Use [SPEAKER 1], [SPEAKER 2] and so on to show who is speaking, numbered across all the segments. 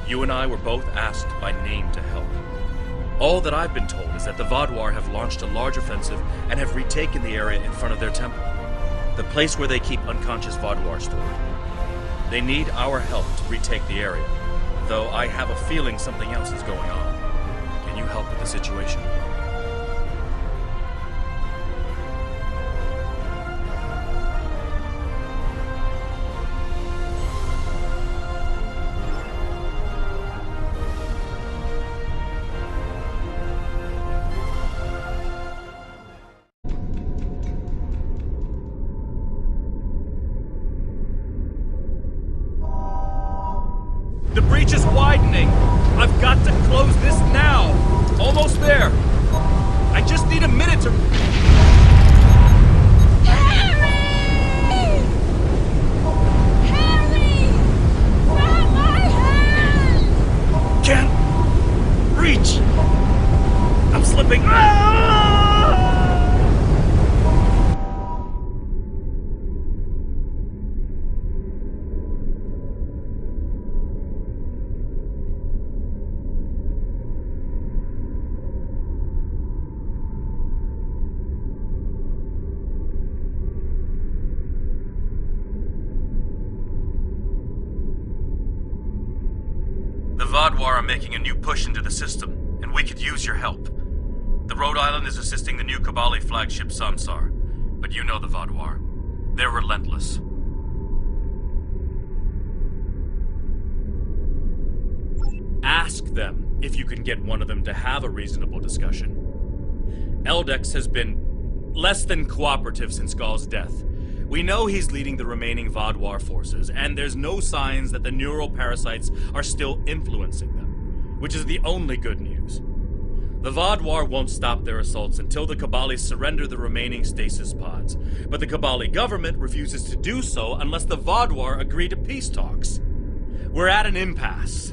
[SPEAKER 1] You and I were both asked by name to help. All that I've been told is that the Vaadwaur have launched a large offensive and have retaken the area in front of their temple, the place where they keep unconscious Vaadwaur stored. They need our help to retake the area, though I have a feeling something else is going on. Can you help with the situation? The breach is widening! I've got to close this now! Almost there! I just need a minute to...
[SPEAKER 2] Harry! Harry! Grab my hand!
[SPEAKER 1] Can't... reach! I'm slipping... Ah! The Vaadwaur are making a new push into the system, and we could use your help. The Rhode Island is assisting the new Kabali flagship Samsar, but you know the Vaadwaur. They're relentless. Ask them if you can get one of them to have a reasonable discussion. Eldex has been less than cooperative since Gaull's death. We know he's leading the remaining Vaadwaur forces, and there's no signs that the neural parasites are still influencing them, which is the only good news. The Vaadwaur won't stop their assaults until the Kabali surrender the remaining stasis pods, but the Kabali government refuses to do so unless the Vaadwaur agree to peace talks. We're at an impasse.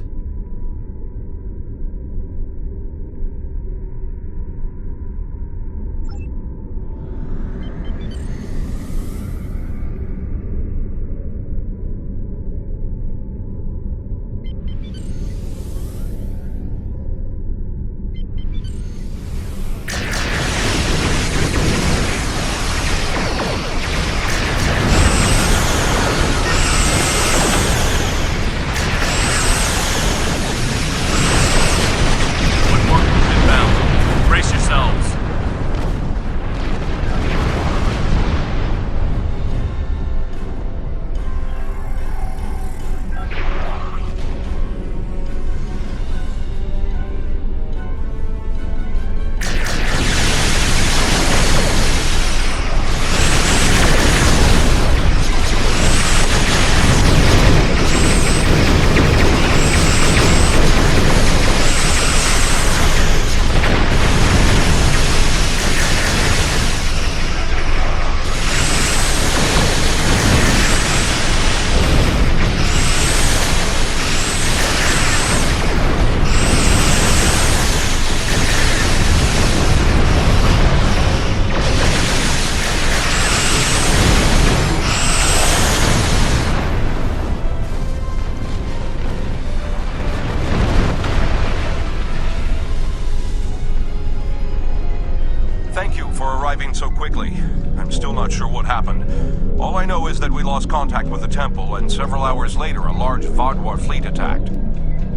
[SPEAKER 3] So quickly. I'm still not sure what happened. All I know is that we lost contact with the temple, and several hours later a large Vaadwaur fleet attacked.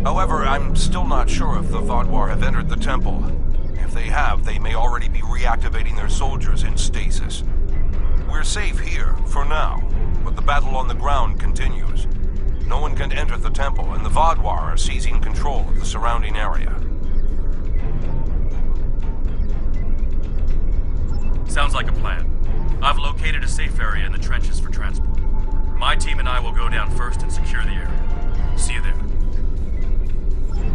[SPEAKER 3] However, I'm still not sure if the Vaadwaur have entered the temple. If they have, they may already be reactivating their soldiers in stasis. We're safe here, for now, but the battle on the ground continues. No one can enter the temple, and the Vaadwaur are seizing control of the surrounding area.
[SPEAKER 1] Sounds like a plan. I've located a safe area in the trenches for transport. My team and I will go down first and secure the area. See you there.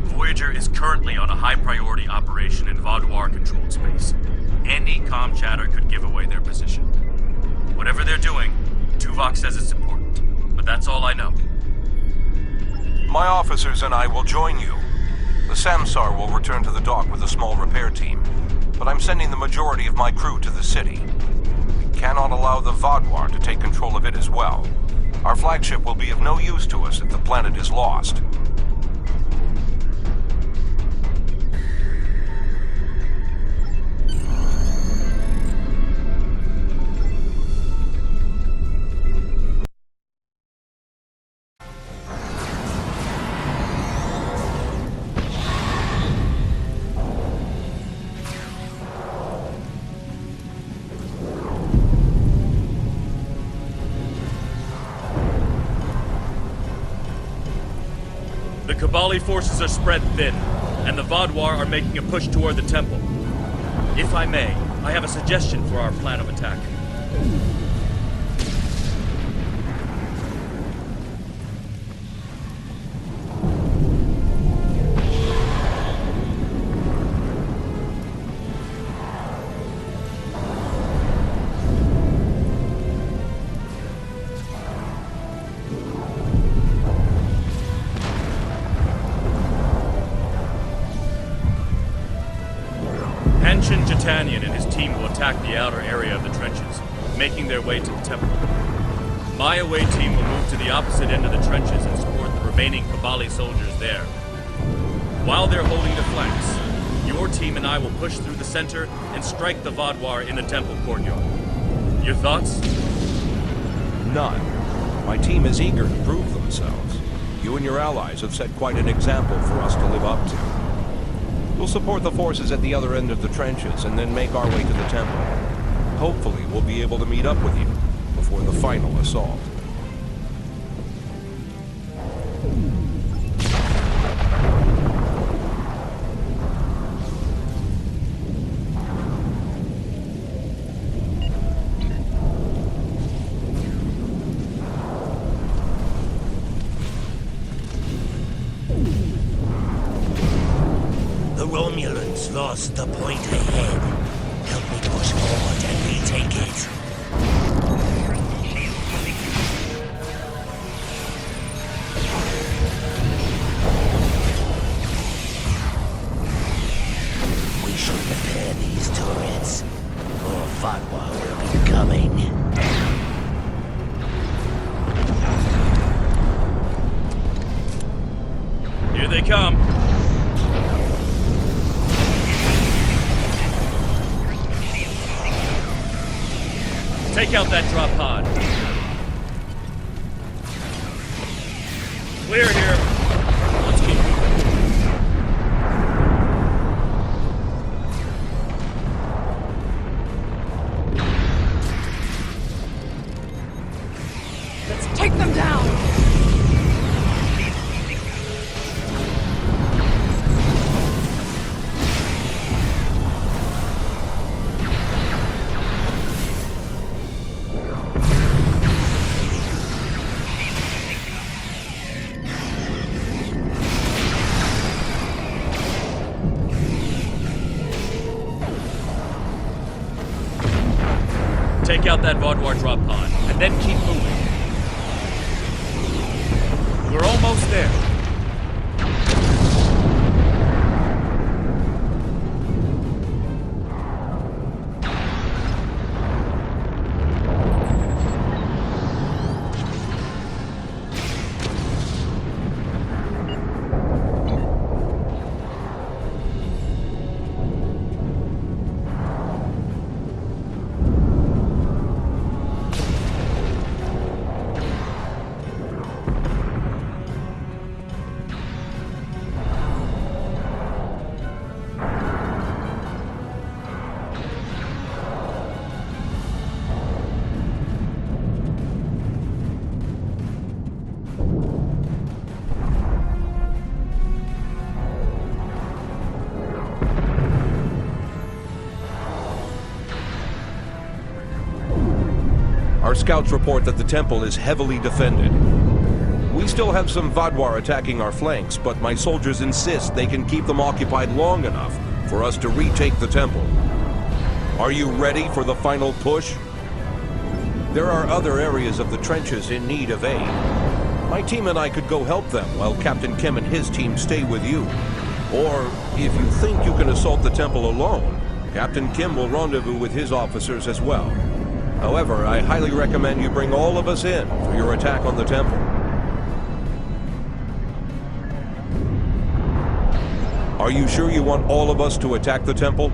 [SPEAKER 1] Voyager is currently on a high-priority operation in Vaadwaur-controlled space. Any comm chatter could give away their position. Whatever they're doing, Tuvok says it's important, but that's all I know.
[SPEAKER 3] My officers and I will join you. The Samsar will return to the dock with a small repair team, but I'm sending the majority of my crew to the city. We cannot allow the Vaadwaur to take control of it as well. Our flagship will be of no use to us if the planet is lost.
[SPEAKER 1] The Kabali forces are spread thin, and the Vaadwaur are making a push toward the temple. If I may, I have a suggestion for our plan of attack. Henshin Jitanian and his team will attack the outer area of the trenches, making their way to the temple. My away team will move to the opposite end of the trenches and support the remaining Kabali soldiers there. While they're holding the flanks, your team and I will push through the center and strike the Vaadwaur in the temple courtyard. Your thoughts?
[SPEAKER 3] None. My team is eager to prove themselves. You and your allies have set quite an example for us to live up to. We'll support the forces at the other end of the trenches and then make our way to the temple. Hopefully, we'll be able to meet up with you before the final assault.
[SPEAKER 4] The Romulans lost the point ahead. Help me push forward and retake it. We should repair these turrets. More Vaadwaur will be coming.
[SPEAKER 1] Here they come. Take out that drop pod. Clear here. Let's keep moving.
[SPEAKER 2] Let's take them down!
[SPEAKER 1] Take out that Vaadwaur drop pod, and then keep moving. We're almost there.
[SPEAKER 3] Our scouts report that the temple is heavily defended. We still have some Vaadwaur attacking our flanks, but my soldiers insist they can keep them occupied long enough for us to retake the temple. Are you ready for the final push? There are other areas of the trenches in need of aid. My team and I could go help them while Captain Kim and his team stay with you. Or, if you think you can assault the temple alone, Captain Kim will rendezvous with his officers as well. However, I highly recommend you bring all of us in for your attack on the temple. Are you sure you want all of us to attack the temple?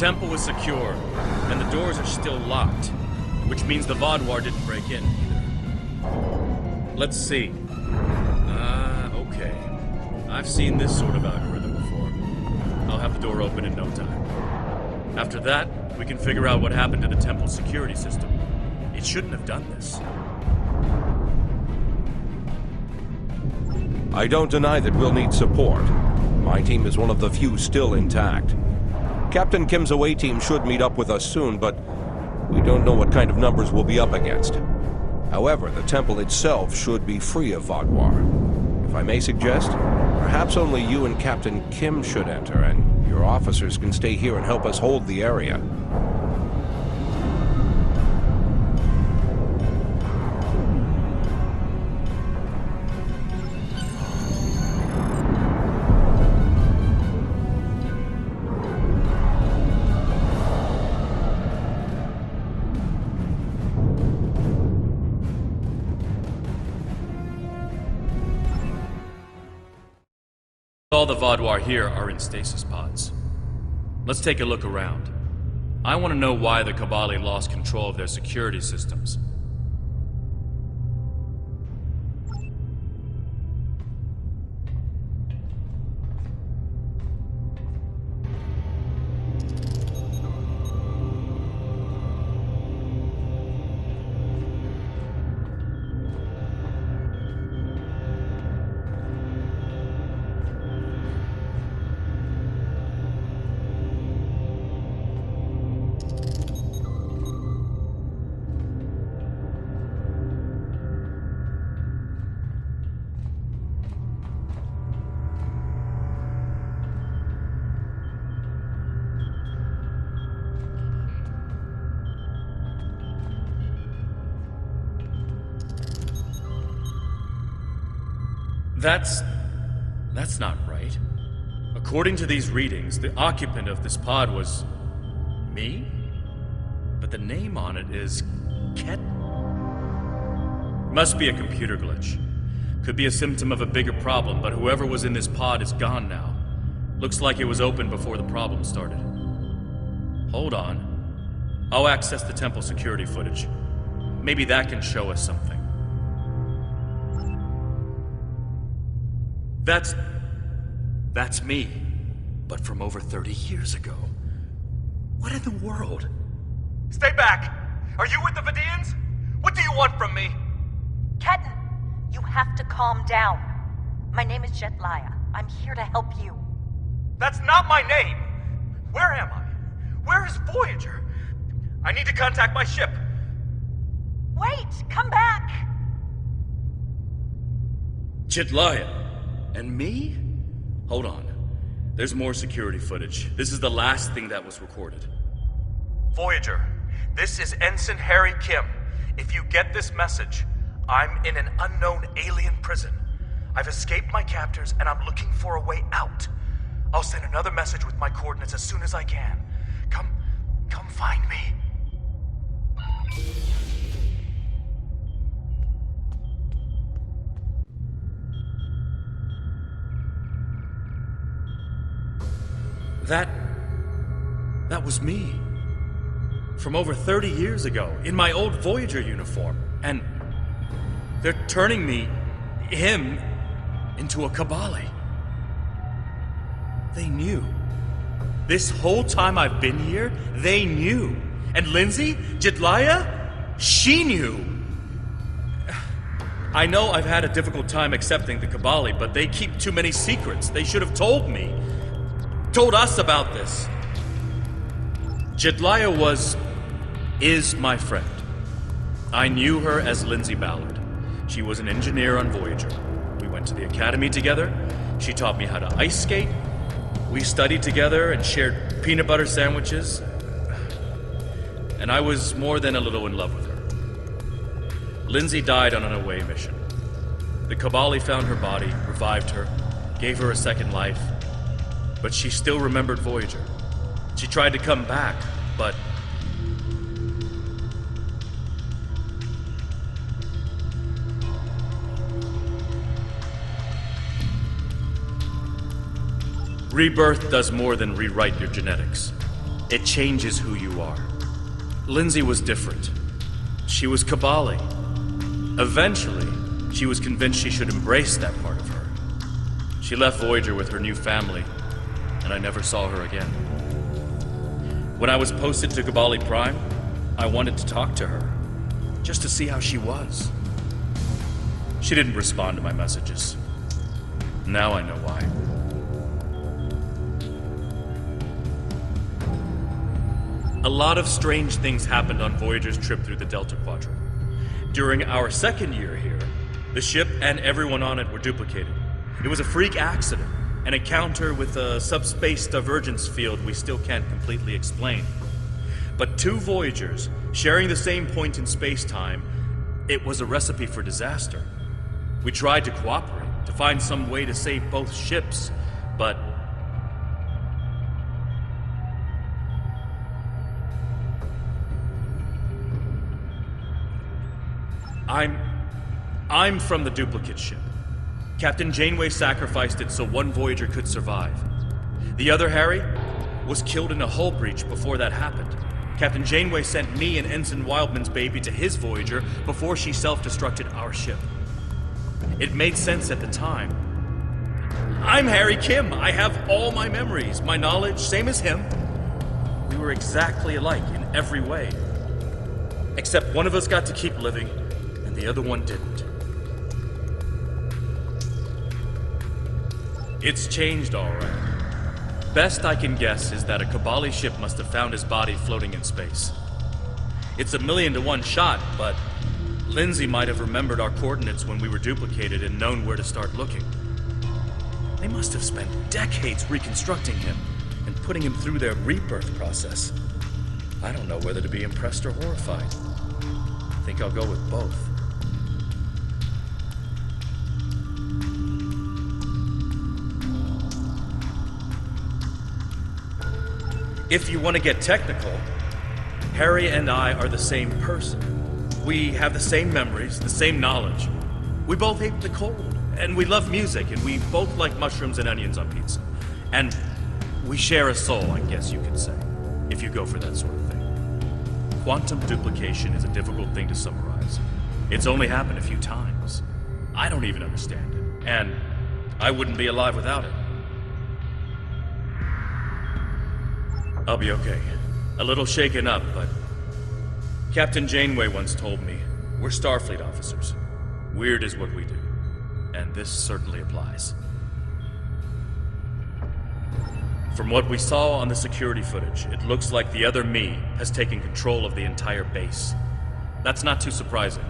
[SPEAKER 1] temple is secure, and the doors are still locked, which means the Vaadwaur didn't break in either. Let's see. Okay. I've seen this sort of algorithm before. I'll have the door open in no time. After that, we can figure out what happened to the temple's security system. It shouldn't have done this.
[SPEAKER 3] I don't deny that we'll need support. My team is one of the few still intact. Captain Kim's away team should meet up with us soon, but we don't know what kind of numbers we'll be up against. However, the temple itself should be free of Vaadwaur. If I may suggest, perhaps only you and Captain Kim should enter, and your officers can stay here and help us hold the area.
[SPEAKER 1] All the Vaadwaur here are in stasis pods. Let's take a look around. I want to know why the Kabali lost control of their security systems. That's not right. According to these readings, the occupant of this pod was me? But the name on it is Ket. Must be a computer glitch. Could be a symptom of a bigger problem, but whoever was in this pod is gone now. Looks like it was open before the problem started. Hold on. I'll access the temple security footage. Maybe that can show us something. That's me, but from over 30 years ago. What in the world?
[SPEAKER 5] Stay back! Are you with the Vidians? What do you want from me?
[SPEAKER 6] Ketan, you have to calm down. My name is Jetlaya. I'm here to help you.
[SPEAKER 5] That's not my name! Where am I? Where is Voyager? I need to contact my ship.
[SPEAKER 6] Wait! Come back!
[SPEAKER 1] Jetlaya? And me? Hold on. There's more security footage. This is the last thing that was recorded.
[SPEAKER 5] Voyager, this is Ensign Harry Kim. If you get this message, I'm in an unknown alien prison. I've escaped my captors and I'm looking for a way out. I'll send another message with my coordinates as soon as I can. Come find me.
[SPEAKER 1] That was me. From over 30 years ago, in my old Voyager uniform. And they're turning him, into a Kabali. They knew. This whole time I've been here, they knew. And Lindsay, Jetlaya, she knew. I know I've had a difficult time accepting the Kabali, but they keep too many secrets. They should have told me. Told us about this. Jetlaya is my friend. I knew her as Lindsay Ballard. She was an engineer on Voyager. We went to the academy together. She taught me how to ice skate. We studied together and shared peanut butter sandwiches. And I was more than a little in love with her. Lindsay died on an away mission. The Kabali found her body, revived her, gave her a second life. But she still remembered Voyager. She tried to come back, but... Rebirth does more than rewrite your genetics. It changes who you are. Lindsay was different. She was Kabali. Eventually, she was convinced she should embrace that part of her. She left Voyager with her new family, and I never saw her again. When I was posted to Kabali Prime, I wanted to talk to her, just to see how she was. She didn't respond to my messages. Now I know why. A lot of strange things happened on Voyager's trip through the Delta Quadrant. During our second year here, the ship and everyone on it were duplicated. It was a freak accident, an encounter with a subspace divergence field we still can't completely explain. But two Voyagers, sharing the same point in space-time, it was a recipe for disaster. We tried to cooperate, to find some way to save both ships, but I'm from the duplicate ship. Captain Janeway sacrificed it so one Voyager could survive. The other, Harry, was killed in a hull breach before that happened. Captain Janeway sent me and Ensign Wildman's baby to his Voyager before she self-destructed our ship. It made sense at the time. I'm Harry Kim. I have all my memories, my knowledge, same as him. We were exactly alike in every way. Except one of us got to keep living, and the other one didn't. It's changed all right. Best I can guess is that a Kabali ship must have found his body floating in space. It's a 1,000,000 to 1 shot, but Lindsay might have remembered our coordinates when we were duplicated and known where to start looking. They must have spent decades reconstructing him and putting him through their rebirth process. I don't know whether to be impressed or horrified. I think I'll go with both. If you want to get technical, Harry and I are the same person. We have the same memories, the same knowledge. We both hate the cold, and we love music, and we both like mushrooms and onions on pizza. And we share a soul, I guess you could say, if you go for that sort of thing. Quantum duplication is a difficult thing to summarize. It's only happened a few times. I don't even understand it, and I wouldn't be alive without it. I'll be okay. A little shaken up, but Captain Janeway once told me, we're Starfleet officers. Weird is what we do. And this certainly applies. From what we saw on the security footage, it looks like the other me has taken control of the entire base. That's not too surprising.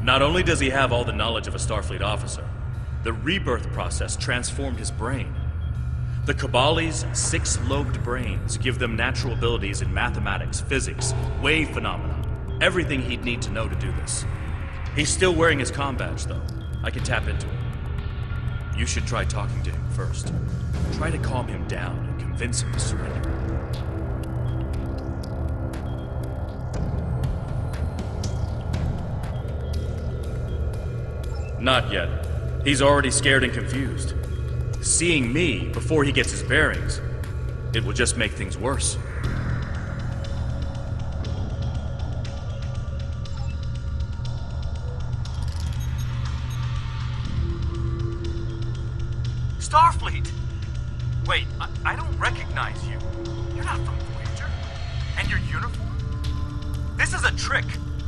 [SPEAKER 1] Not only does he have all the knowledge of a Starfleet officer, the rebirth process transformed his brain. The Kabali's 6-lobed brains give them natural abilities in mathematics, physics, wave phenomena, everything he'd need to know to do this. He's still wearing his comm badge, though. I can tap into it. You should try talking to him first. Try to calm him down and convince him to surrender. Not yet. He's already scared and confused. Seeing me before he gets his bearings, it will just make things worse.
[SPEAKER 5] Starfleet! Wait, I don't recognize you. You're not from Voyager. And your uniform? This is a trick.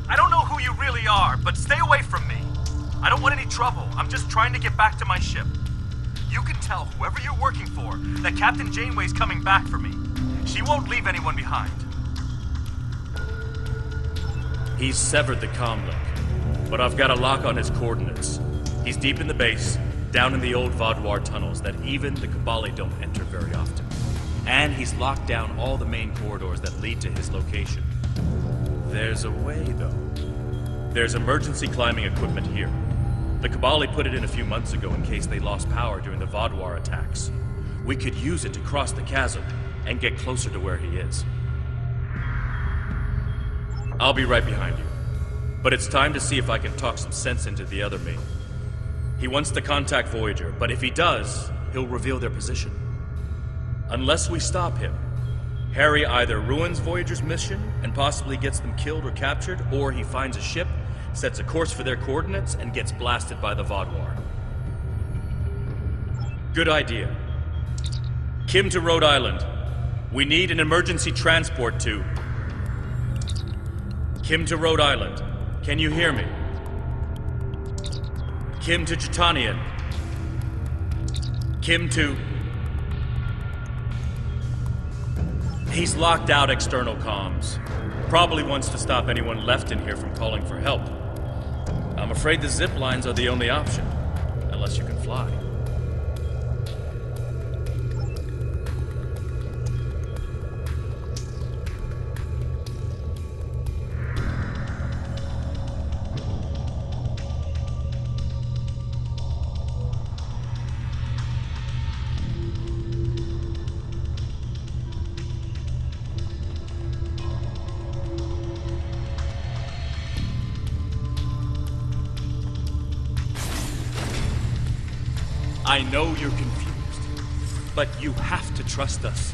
[SPEAKER 5] I don't know who you really are, but stay away from me. I don't want any trouble. I'm just trying to get back to my ship. You can tell whoever you're working for that Captain Janeway's coming back for me. She won't leave anyone behind.
[SPEAKER 1] He's severed the comm link, but I've got a lock on his coordinates. He's deep in the base, down in the old Vaudouar tunnels that even the Kabali don't enter very often. And he's locked down all the main corridors that lead to his location. There's a way, though. There's emergency climbing equipment here. The Kabali put it in a few months ago in case they lost power during the Vaudouar attacks. We could use it to cross the chasm and get closer to where he is. I'll be right behind you. But it's time to see if I can talk some sense into the other me. He wants to contact Voyager, but if he does, he'll reveal their position. Unless we stop him, Harry either ruins Voyager's mission and possibly gets them killed or captured, or he finds a ship, sets a course for their coordinates, and gets blasted by the Vaadwaur. Good idea. Kim to Rhode Island. We need an emergency transport to... Kim to Rhode Island. Can you hear me? Kim to Jitanian. Kim to... He's locked out external comms. Probably wants to stop anyone left in here from calling for help. I'm afraid the zip lines are the only option. Unless you can fly. I know you're confused, but you have to trust us.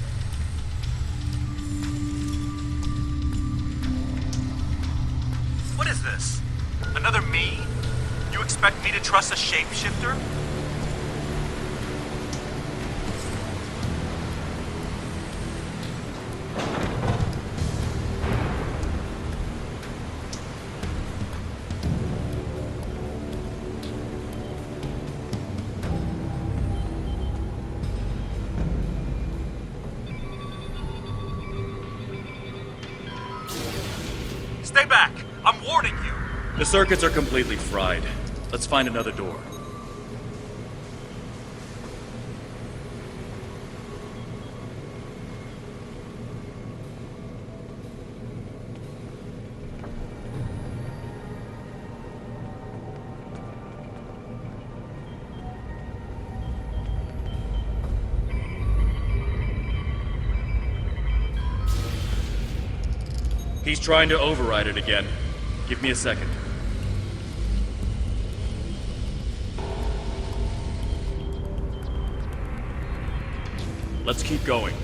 [SPEAKER 5] What is this? Another me? You expect me to trust a shapeshifter? Stay back! I'm warning you!
[SPEAKER 1] The circuits are completely fried. Let's find another door. He's trying to override it again. Give me a second. Let's keep going.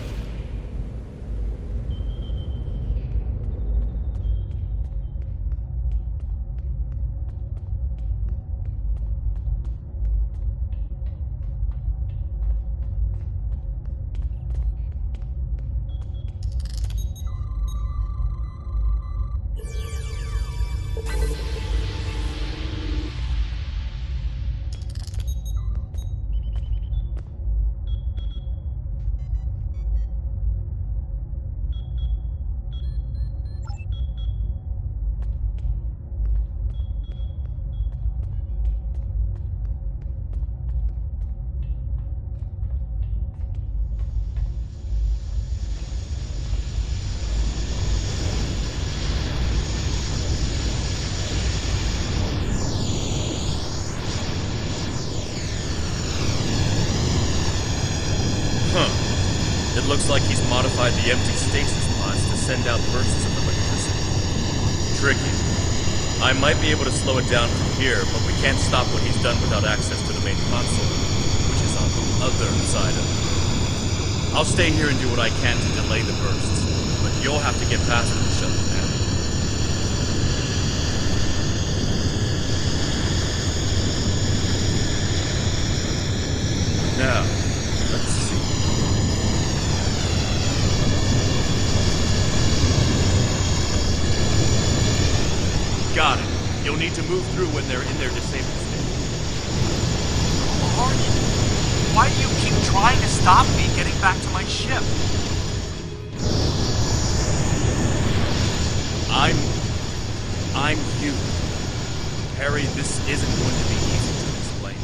[SPEAKER 1] It looks like he's modified the empty stasis pods to send out bursts of electricity. Tricky. I might be able to slow it down from here, but we can't stop what he's done without access to the main console, which is on the other side of it. I'll stay here and do what I can to delay the bursts, but you'll have to get past them to shut them down. Now, let's see. Got it. You'll need to move through when they're in their disabled state.
[SPEAKER 5] Who are you? Why do you keep trying to stop me getting back to my ship?
[SPEAKER 1] I'm you. Harry, this isn't going to be easy to explain.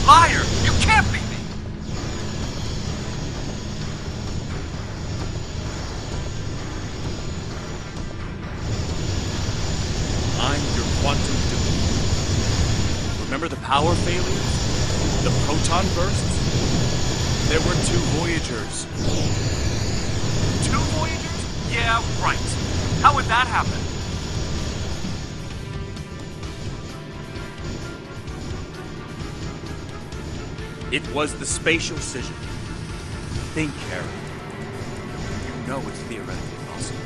[SPEAKER 5] Liar! You can't be me!
[SPEAKER 1] I'm your quantum dupe. Remember the power failures? The proton bursts? There were 2 Voyagers.
[SPEAKER 5] 2 Voyagers? Yeah, right. How would that happen?
[SPEAKER 1] It was the spatial scission. Think, Harry. You know it's theoretically possible.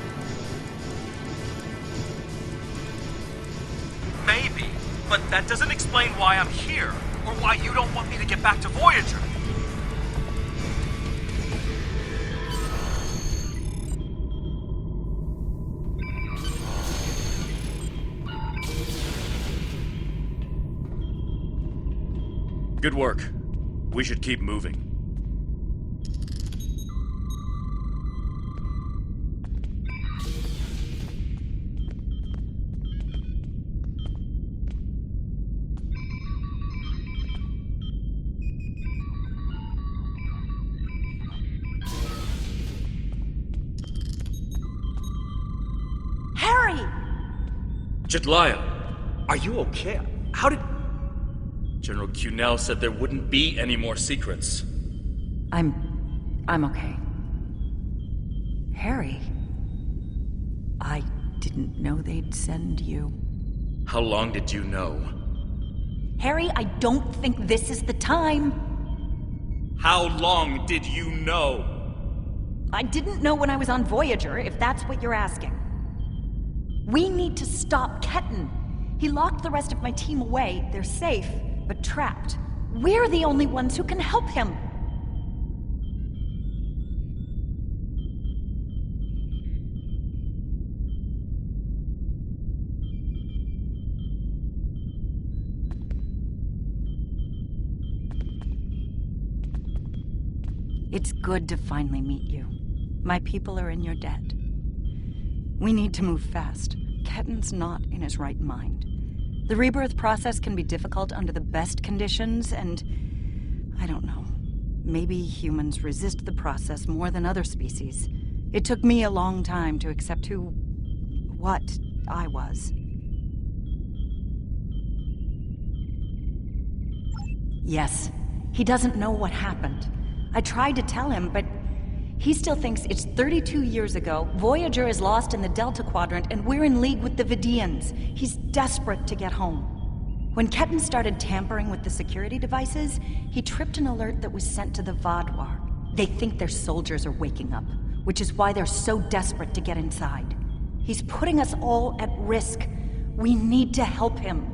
[SPEAKER 5] Maybe, but that doesn't explain why I'm here, or why you don't want me to get back to Voyager.
[SPEAKER 1] Good work. We should keep moving.
[SPEAKER 6] Harry!
[SPEAKER 1] Jetlaya, are you okay? How did... General Cunell said there wouldn't be any more secrets.
[SPEAKER 6] I'm okay. Harry, I didn't know they'd send you.
[SPEAKER 1] How long did you know?
[SPEAKER 6] Harry, I don't think this is the time.
[SPEAKER 1] How long did you know?
[SPEAKER 6] I didn't know when I was on Voyager, if that's what you're asking. We need to stop Ketan. He locked the rest of my team away. They're safe, but trapped. We're the only ones who can help him. It's good to finally meet you. My people are in your debt. We need to move fast. Ketan's not in his right mind. The rebirth process can be difficult under the best conditions, and I don't know. Maybe humans resist the process more than other species. It took me a long time to accept what I was. Yes, he doesn't know what happened. I tried to tell him, but he still thinks it's 32 years ago, Voyager is lost in the Delta Quadrant, and we're in league with the Vidians. He's desperate to get home. When Ketan started tampering with the security devices, he tripped an alert that was sent to the Vaadwaur. They think their soldiers are waking up, which is why they're so desperate to get inside. He's putting us all at risk. We need to help him.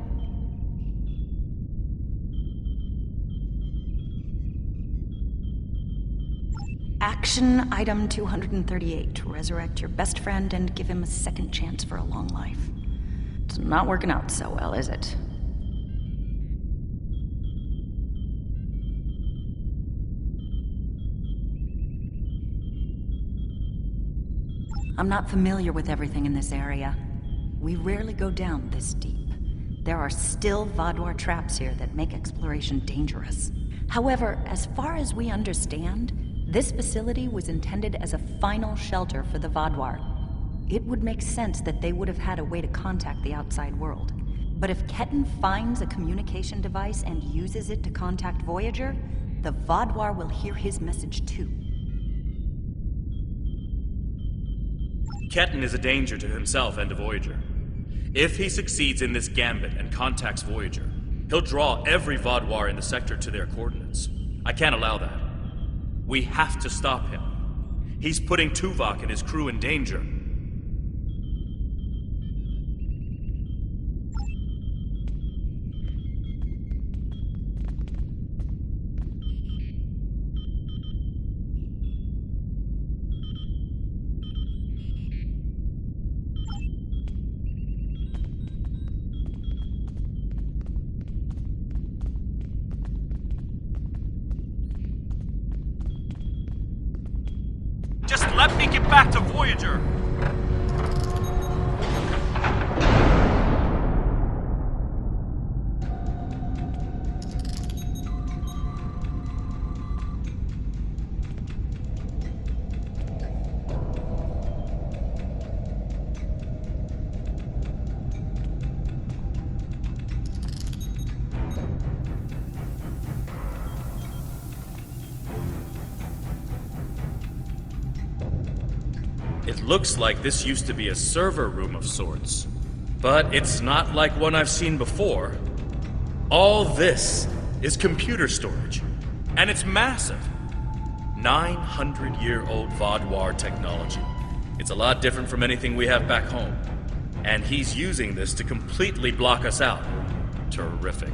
[SPEAKER 6] Action item 238. Resurrect your best friend and give him a second chance for a long life. It's not working out so well, is it? I'm not familiar with everything in this area. We rarely go down this deep. There are still Vaadwaur traps here that make exploration dangerous. However, as far as we understand, this facility was intended as a final shelter for the Vaadwaur. It would make sense that they would have had a way to contact the outside world. But if Ketan finds a communication device and uses it to contact Voyager, the Vaadwaur will hear his message too.
[SPEAKER 1] Ketan is a danger to himself and to Voyager. If he succeeds in this gambit and contacts Voyager, he'll draw every Vaadwaur in the sector to their coordinates. I can't allow that. We have to stop him. He's putting Tuvok and his crew in danger.
[SPEAKER 5] Just let me get back to Voyager!
[SPEAKER 1] It looks like this used to be a server room of sorts. But it's not like one I've seen before. All this is computer storage. And it's massive. 900-year-old Vaadwaur technology. It's a lot different from anything we have back home. And he's using this to completely block us out. Terrific.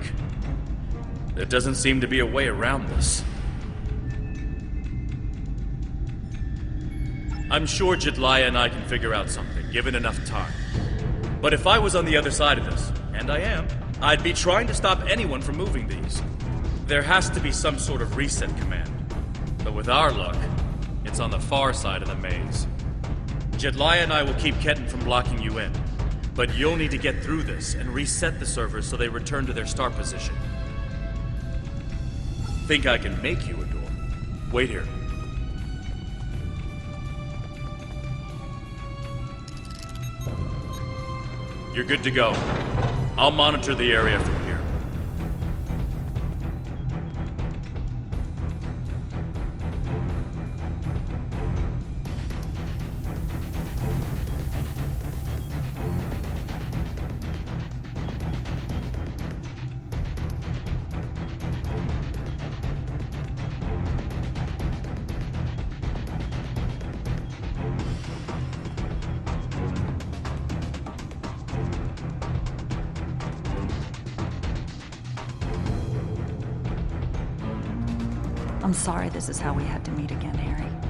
[SPEAKER 1] There doesn't seem to be a way around this. I'm sure Jedliah and I can figure out something, given enough time. But if I was on the other side of this, and I am, I'd be trying to stop anyone from moving these. There has to be some sort of reset command. But with our luck, it's on the far side of the maze. Jedliah and I will keep Ketten from blocking you in. But you'll need to get through this and reset the servers so they return to their start position. Think I can make you a door? Wait here. You're good to go. I'll monitor the area from here.
[SPEAKER 6] I'm sorry this is how we had to meet again, Harry.